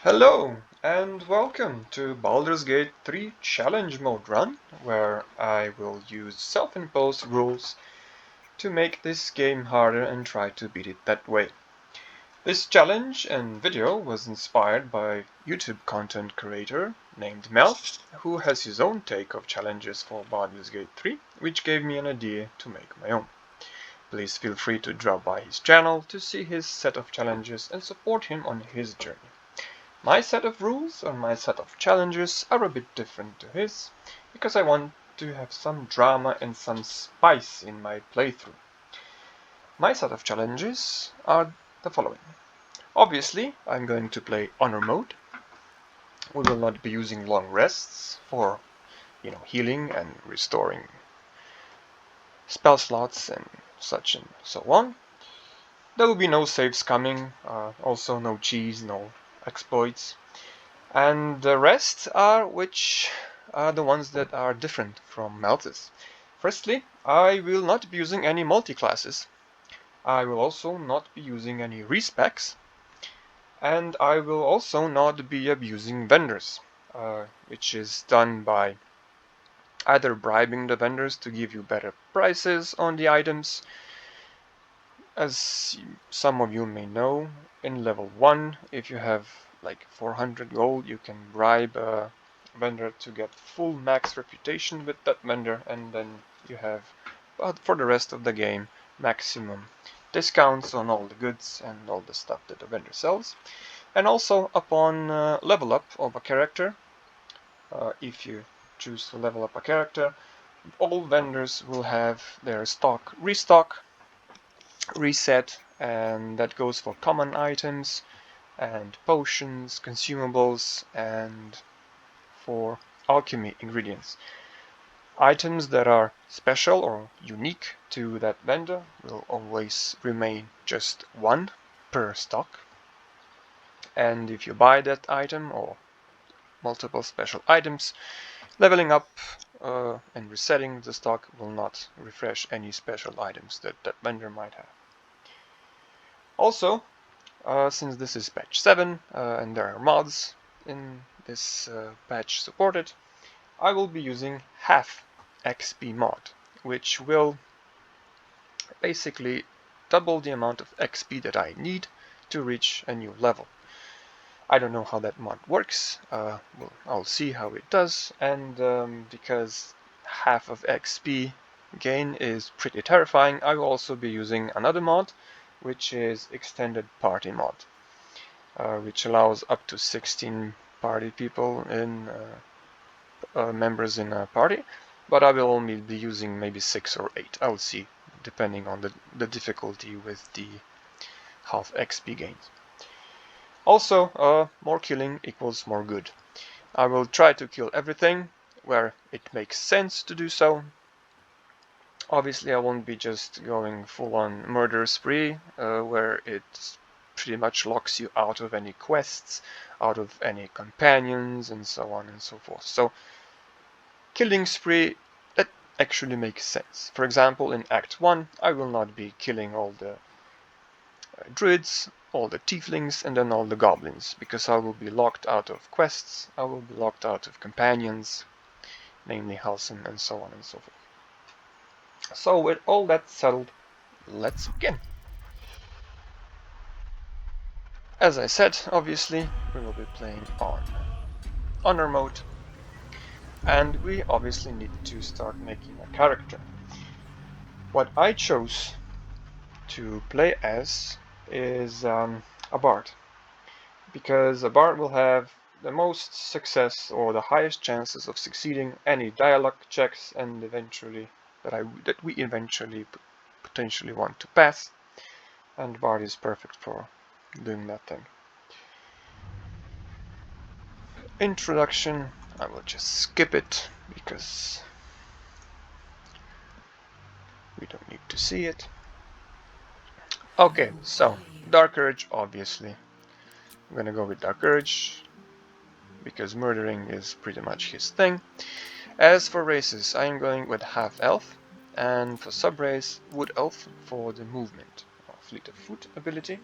Hello and welcome to Baldur's Gate 3 Challenge Mode run, where I will use self-imposed rules to make this game harder and try to beat it that way. This challenge and video was inspired by YouTube content creator named Mel, who has his own take of challenges for Baldur's Gate 3, which gave me an idea to make my own. Please feel free to drop by his channel to see his set of challenges and support him on his journey. My set of rules or my set of challenges are a bit different to his, because I want to have some drama and some spice in my playthrough. My set of challenges are the following. Obviously, I'm going to play Honor Mode. We will not be using long rests for, healing and restoring spell slots and such and so on. There will be no save-scumming, also no cheese, no exploits. And the rest are the ones that are different from Malthus. Firstly, I will not be using any multiclasses. I will also not be using any respecs. And I will also not be abusing vendors, which is done by either bribing the vendors to give you better prices on the items. As some of you may know, in level 1, if you have like 400 gold, you can bribe a vendor to get full max reputation with that vendor, and then you have, for the rest of the game, maximum discounts on all the goods and all the stuff that the vendor sells. And also, upon level up of a character, if you choose to level up a character, all vendors will have their stock restock, reset, and that goes for common items and potions, consumables, and for alchemy ingredients. Items that are special or unique to that vendor will always remain just one per stock, and if you buy that item or multiple special items, leveling up and resetting the stock will not refresh any special items that that vendor might have. Also, since this is patch 7 and there are mods in this patch supported, I will be using half XP mod, which will basically double the amount of XP that I need to reach a new level. I don't know how that mod works, I'll see how it does, and because half of XP gain is pretty terrifying, I will also be using another mod, which is extended party mod, which allows up to 16 party people in members in a party, but I will only be using maybe 6 or 8. I'll see, depending on the difficulty with the half XP gains. Also, more killing equals more good. I will try to kill everything where it makes sense to do so. Obviously, I won't be just going full-on murder spree, where it pretty much locks you out of any quests, out of any companions, and so on and so forth. So, killing spree, that actually makes sense. For example, in Act 1, I will not be killing all the druids, all the tieflings, and then all the goblins, because I will be locked out of quests, I will be locked out of companions, namely Halsin, and so on and so forth. So with all that settled, let's begin. As I said, obviously, we will be playing on Honor Mode, and we obviously need to start making a character. What I chose to play as is a bard, because a bard will have the most success or the highest chances of succeeding any dialogue checks and eventually that we eventually potentially want to pass, and bard is perfect for doing that thing. Introduction, I will just skip it because we don't need to see it. Okay, so Dark Urge, obviously. I'm gonna go with Dark Urge because murdering is pretty much his thing. As for races, I am going with half elf, and for sub-race, wood elf for the movement or fleet of foot ability.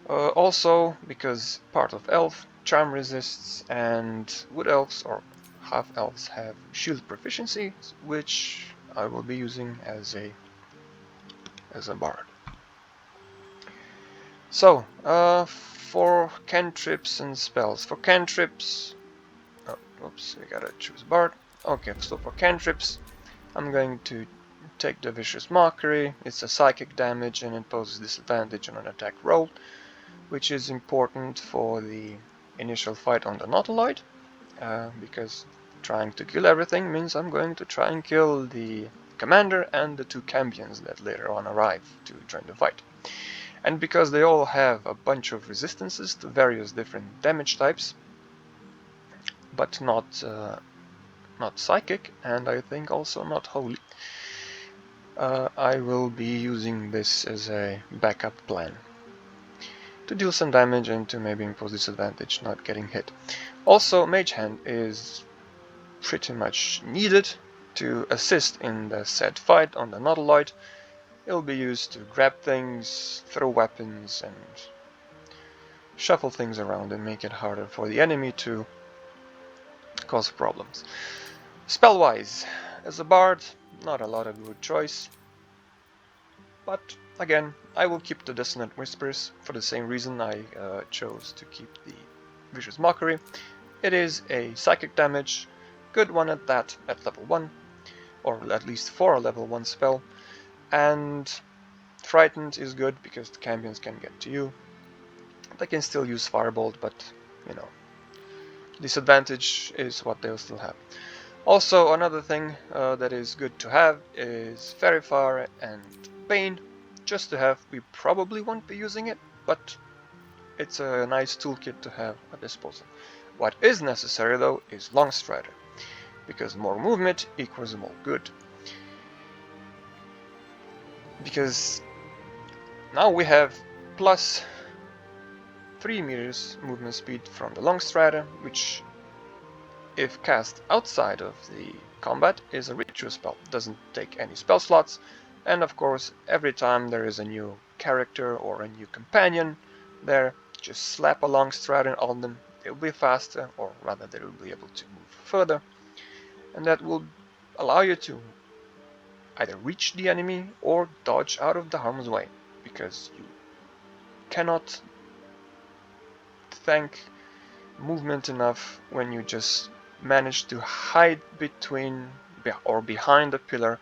Also, because part of elf, charm resists, and wood elves or half elves have shield proficiency, which I will be using as a bard. So, for cantrips and spells. For cantrips, oh, oops, we gotta choose bard. Okay, so for cantrips, I'm going to take the Vicious Mockery. It's a psychic damage and imposes disadvantage on an attack roll, which is important for the initial fight on the Nautiloid, because trying to kill everything means I'm going to try and kill the commander and the two champions that later on arrive to join the fight. And because they all have a bunch of resistances to various different damage types, but not psychic, and I think also not holy, I will be using this as a backup plan to deal some damage and to maybe impose disadvantage not getting hit. Also, Mage Hand is pretty much needed to assist in the said fight on the Nautiloid. It'll be used to grab things, throw weapons, and shuffle things around and make it harder for the enemy to cause problems. Spell-wise, as a bard, not a lot of good choice, but again, I will keep the Dissonant Whispers for the same reason I chose to keep the Vicious Mockery. It is a psychic damage, good one at that, at level 1, or at least for a level 1 spell, and Frightened is good because the champions can get to you. They can still use Firebolt, but, you know, disadvantage is what they'll still have. Also, another thing that is good to have is Fairy Fire and Bane. Just to have, we probably won't be using it, but it's a nice toolkit to have at disposal. What is necessary though is Longstrider, because more movement equals more good. Because now we have plus 3 meters movement speed from the Longstrider, which if cast outside of the combat is a ritual spell, doesn't take any spell slots, and of course every time there is a new character or a new companion there, just slap a Longstrider on them, they'll be faster, or rather they will be able to move further, and that will allow you to either reach the enemy or dodge out of the harm's way, because you cannot thank movement enough when you just manage to hide between or behind a pillar,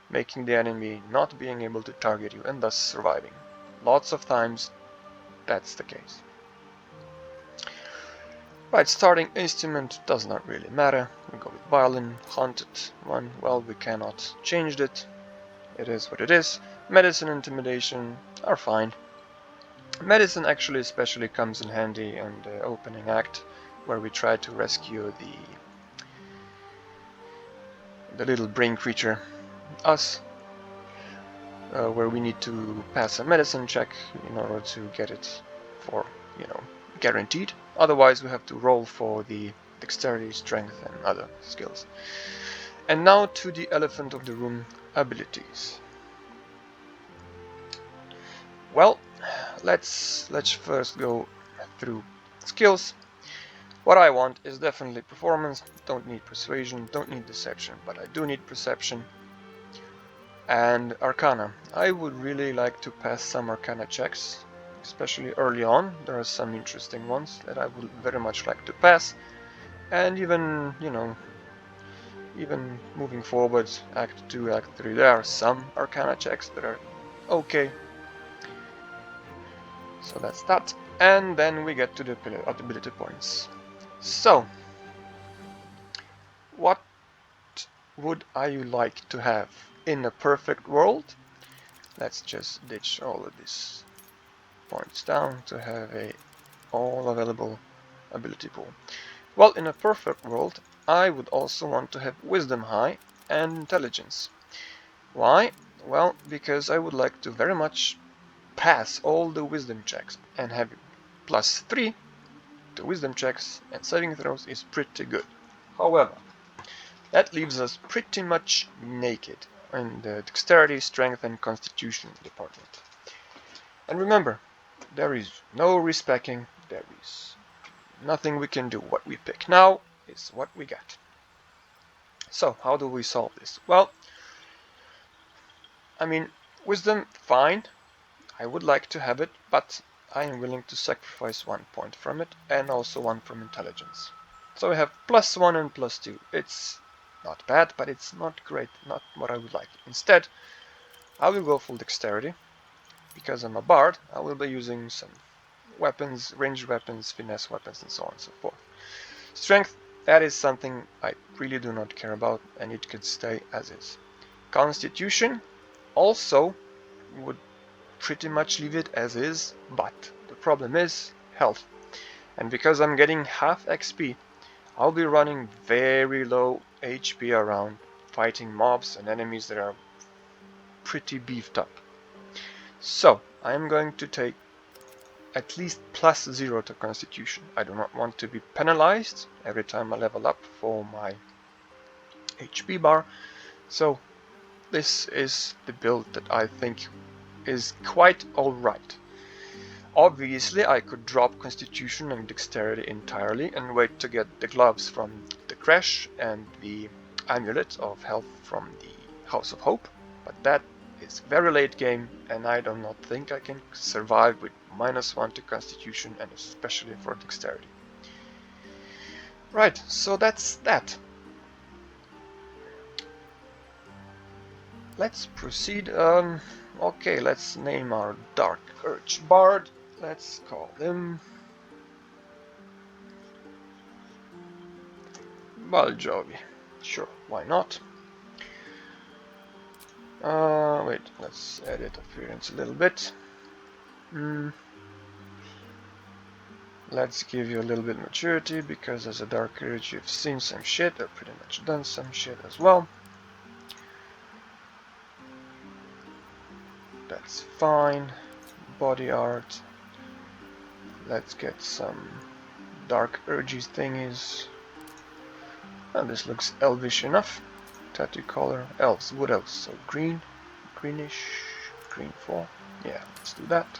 making the enemy not being able to target you and thus surviving. Lots of times that's the case. Right, starting instrument does not really matter. We go with violin. Haunted one, well, we cannot change it. It is what it is. Medicine, intimidation are fine. Medicine actually especially comes in handy in the opening act, where we try to rescue the little brain creature, us, where we need to pass a medicine check in order to get it for, guaranteed. Otherwise we have to roll for the dexterity, strength and other skills. And now to the elephant of the room, abilities. Well, let's first go through skills. What I want is definitely performance. Don't need persuasion, don't need deception, but I do need perception. And arcana. I would really like to pass some arcana checks, especially early on. There are some interesting ones that I would very much like to pass. And even, even moving forward, Act 2, Act 3, there are some arcana checks that are okay. So that's that. And then we get to the ability points. So, what would I like to have in a perfect world? Let's just ditch all of these points down to have a all available ability pool. Well, in a perfect world, I would also want to have Wisdom high and Intelligence. Why? Well, because I would like to very much pass all the Wisdom checks, and having +3 to Wisdom checks and saving throws is pretty good. However, that leaves us pretty much naked in the Dexterity, Strength and Constitution department. And remember, There is no respecking, there is nothing we can do. What we pick now is what we get. So how do we solve this? Well, I mean, wisdom, fine. I would like to have it, but I am willing to sacrifice 1 point from it, and also 1 from intelligence. So we have +1 and +2. It's not bad, but it's not great, not what I would like. Instead, I will go full dexterity. Because I'm a bard, I will be using some weapons, ranged weapons, finesse weapons, and so on and so forth. Strength, that is something I really do not care about, and it could stay as is. Constitution, also would pretty much leave it as is, but the problem is health. And because I'm getting half XP, I'll be running very low HP around, fighting mobs and enemies that are pretty beefed up. So, I'm going to take at least +0 to Constitution. I do not want to be penalized every time I level up for my HP bar. So this is the build that I think is quite alright. Obviously I could drop Constitution and Dexterity entirely and wait to get the gloves from the Crash and the Amulet of Health from the House of Hope, but that is very late game, and I do not think I can survive with -1 to Constitution, and especially for Dexterity. Right, so that's that. Let's proceed. Okay, let's name our Dark Urge Bard. Let's call him Baldur. Sure, why not? Wait, let's edit appearance a little bit. Let's give you a little bit of maturity, because as a Dark Urge you've seen some shit, or pretty much done some shit as well. That's fine. Body art. Let's get some Dark Urges thingies. And this looks elvish enough. Tattoo color, elves, wood elves, so green, greenish, green 4. Yeah, let's do that.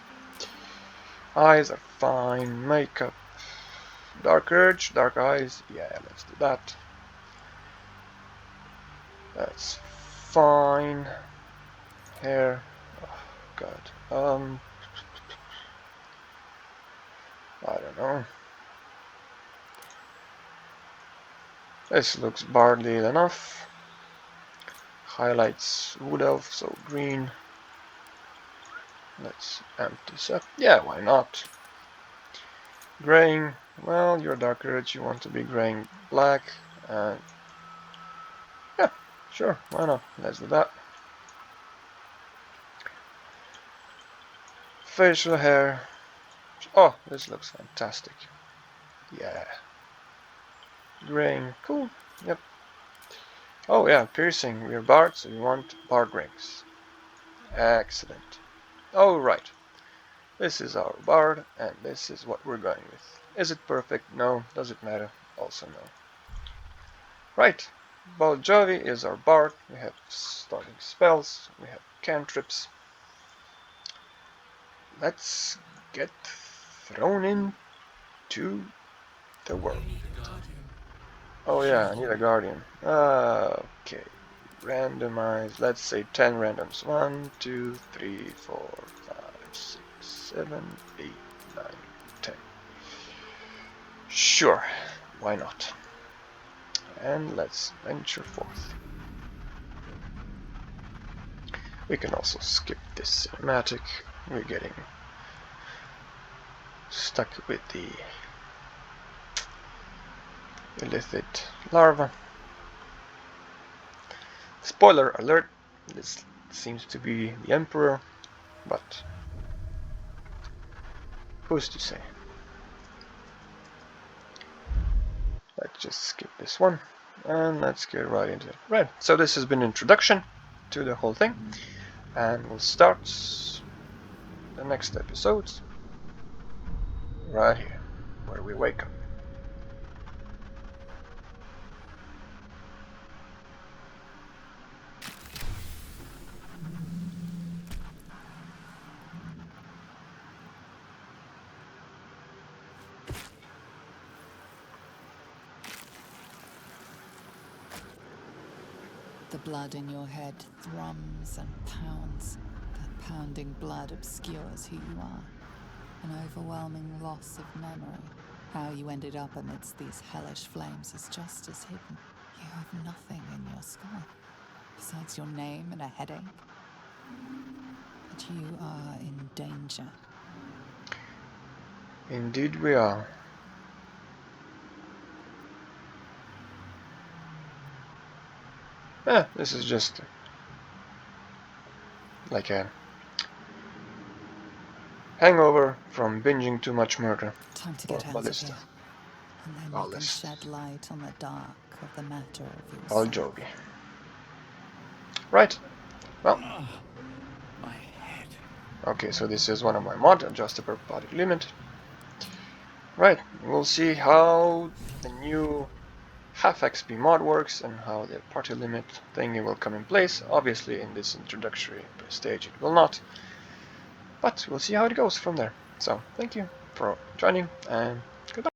Eyes are fine. Makeup, Dark Urge, dark eyes. Yeah, let's do that. That's fine. Hair. Oh, God. I don't know. This looks bardly enough. Highlights wood elf, so green. Let's amp this up. Yeah, why not? Graying. Well, you're Dark Urge, you want to be graying black. Yeah, sure, why not? Let's do that. Facial hair. Oh, this looks fantastic. Yeah. Graying. Cool. Yep. Oh yeah, piercing. We're bard, so we want bard rings. Excellent. Oh right. This is our bard, and this is what we're going with. Is it perfect? No. Does it matter? Also no. Right. Baldur is our bard. We have starting spells. We have cantrips. Let's get thrown into the world. Oh yeah, I need a guardian. Okay. Randomize. Let's say 10 randoms. 1, 2, 3, 4, 5, 6, 7, 8, 9, 10. Sure. Why not? And let's venture forth. We can also skip this cinematic. We're getting stuck with the illithid larva. Spoiler alert, this seems to be the Emperor, but who's to say? Let's just skip this one, and let's get right into it. Right, so this has been an introduction to the whole thing, and we'll start the next episode right here, where we wake up. The blood in your head thrums and pounds. That pounding blood obscures who you are. An overwhelming loss of memory. How you ended up amidst these hellish flames is just as hidden. You have nothing in your skull, besides your name and a headache. But you are in danger. Indeed we are. This is just like a hangover from binging too much murder. Time to Or get out of ballista. here. And then we can Ballista. shed light on the dark of the matter of your All soul. Joby. Right. Well. My head. Okay, so this is one of my mod, adjustable body limit. Right, we'll see how the new half XP mod works and how the party limit thing will come in place. Obviously in this introductory stage it will not, but we'll see how it goes from there. So thank you for joining and goodbye.